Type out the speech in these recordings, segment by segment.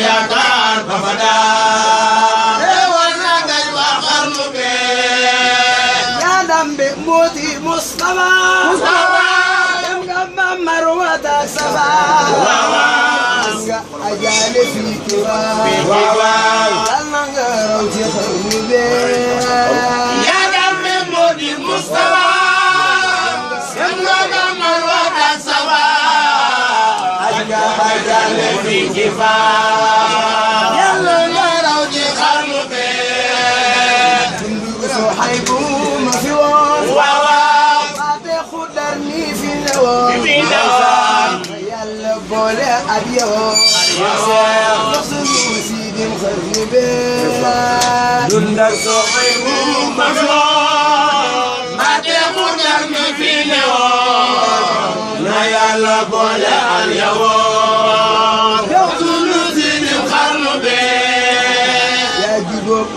yaakaar ba fa daa war na ngay wax xarnu bee yaa dambe mbooti Mustafa dem nga Mamar wata Safa nga ajaale fii Tuuba yal na nga raw ci xarnu bee yaa dambe mbooti Mustafa dem nga Mamar wata Safa nga ajaale fii Tuuba yàlla nga raw ci xarnu bee dundu Suhaybu ma fi woon waaw faate xudar ni fi ne woon yàlla boole ak yow jox sunu siidim xarnu bee dundu Suhaybu ma fi woon faate xudar ni fi ne woon na yàlla boole ak yow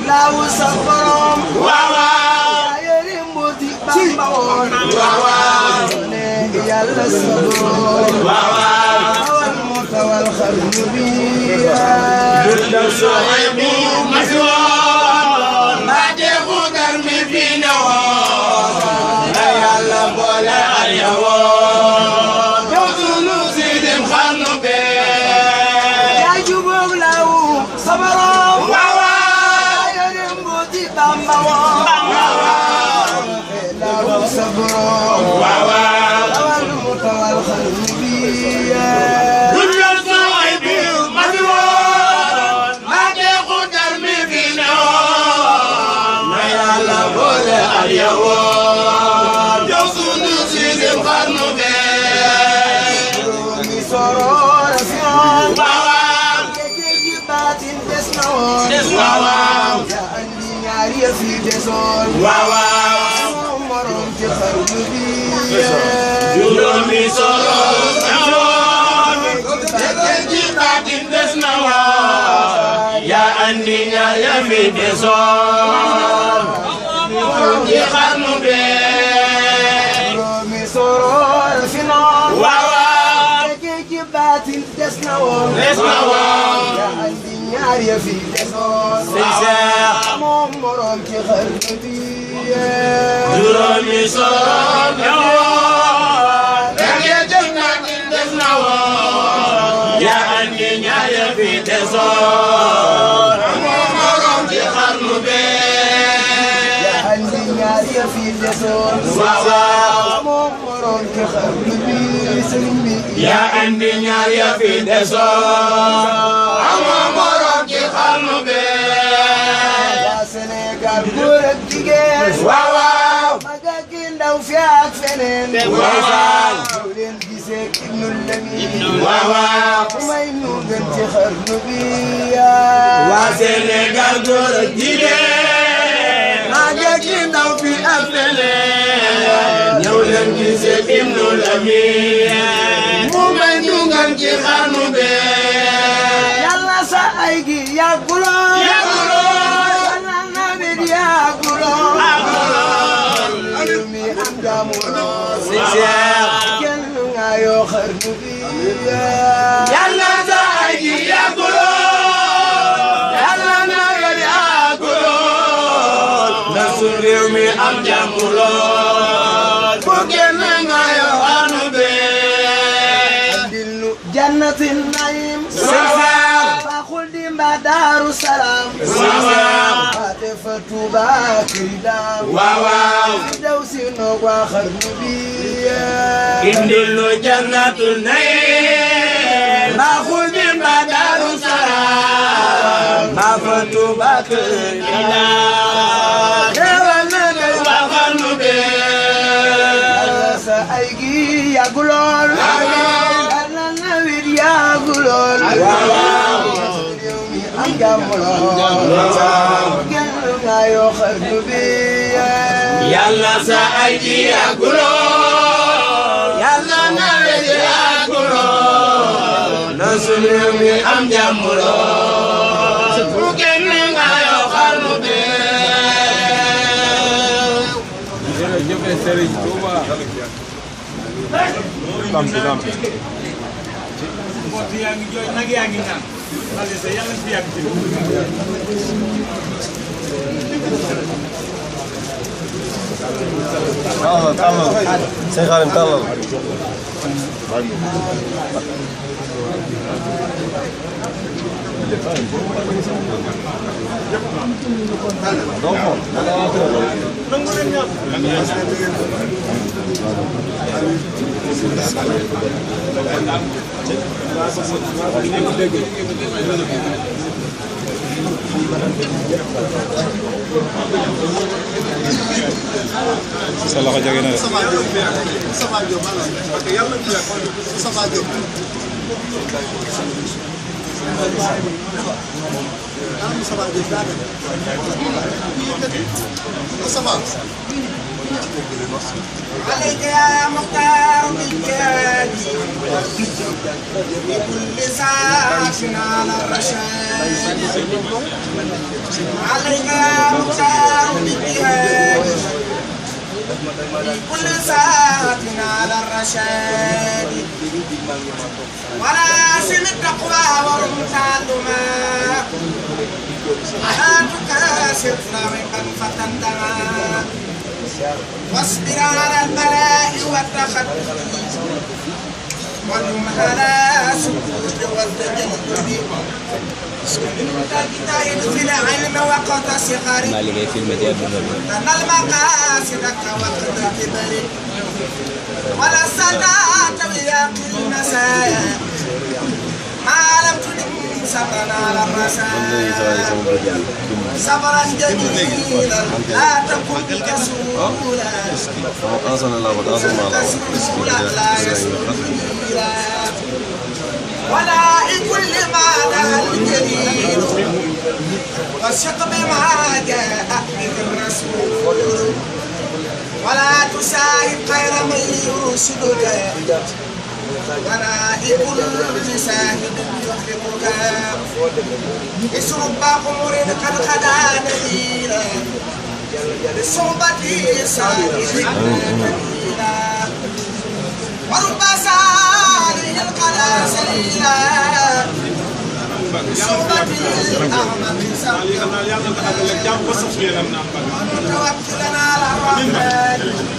laawu sa borom waaw yéri mbuuti Bamba woon waaw ne yàlla sa borom waaw tawal mu tawal xarnu bi dundu Suhaybu ma fi woon maa deexu gar mi fi ne woon na yàlla boole ak yow yow sunu siidim xarnu bi yaa jubóog laawu sa borom Bamba woon laawu sa borom tawal mu tawal xarnu bi dundu Suhaybu ma fi woon maa deexu dar mi fi ne woon na yàlla boole ak yow yow sunu siidim xarnu bi mi soror fi woon géej baatin des na woon ya fi desoon waaw morom ci xarnu bi juróomi solo ci baatin des na woon ya andi ñaar ya fi desoon morom ci xarnu bi juróomi solo fi noon waaw ci baatin des na woon ya andi ñaar ya fi desoon moom morom ci xarnu bi juróomi soroon ñëwoon fekkee jëf na kin des na woon yaa andi ñaar ya fi desoon moom morom ci xarnu bi yaa andi ñaar ya fi desoon waaw moom morom ci xarnu bi sëriñ bi yaa andi ñaar ya fi desoon moom morom ci xarnu bi Sénégal góor ak jigéen waaw mag ak ndaw fi ak feneen waaw bu leen gisee Ibnu Lamin waaw ku may nu gën ci xarnu bi waa Sénégal góor ak jigéen mag ak ndaw fi ak feneen ñëw leen gisee Ibnu Lamin mu may nu gën ci xarnu bi yàlla sa ay gi yàgguloon yàlla sa ay gi yàgguloon yàlla na yéen yàgguloon na su réew mi am jàmm lool bu kenn nga yoo xarnu bi andil nu jannatin naim faaxul di mba Daaru Salaam faate fa Tuuba kër daam waaw daw si noog waa xarnu bi indil nu jannatul naim faaxul di mba Daaru Salaam fa Tuuba kër daam xewal na ngay waa xarnu bi yàlla sa ay gi yàggulool yàlla na wit yàggulool am jàmm lool genn nga yoo xarnu bi yàlla sa ay ji yàggulool yàlla na wet yàggulool na sunu réew mi am jàmm lool genn nga yoo xarnu bi jërëjëf Serigne Touba. mbott yaa ngi jooy nag yaa ngi naan xale sa yàlla fi yàgg ci tàllal sëñ Xaadim tàllal sa loxo jege na عليك يا مختار بالجاد بكل ساعة على الرشاد عليك يا مختار بالجاد بكل ساعة على الرشاد وراسم التقوى ورمتعلما حياتك سرنا من فتندما واصبر على البلاء والتخطي واليوم على سكوت والتجلد تجتهد في العلم وقت صغري أن المقاصد وقت كبري ولا السادات وياقي المسايا ما لم تلم صبرا على الرسايا صبرا جميلا لا تكن كسولا لا يسولا ولا كل ما دار الجليل والشق بما جاء به الرسول ولا تساعد غير من يرشدك ولا كل ساهد يحرقك اسرب قمر قد خدا نذيرا للصحبة سائر ورب سالي القنا سليلا بصحبة الأعمى سويا توكلنا على الرحمن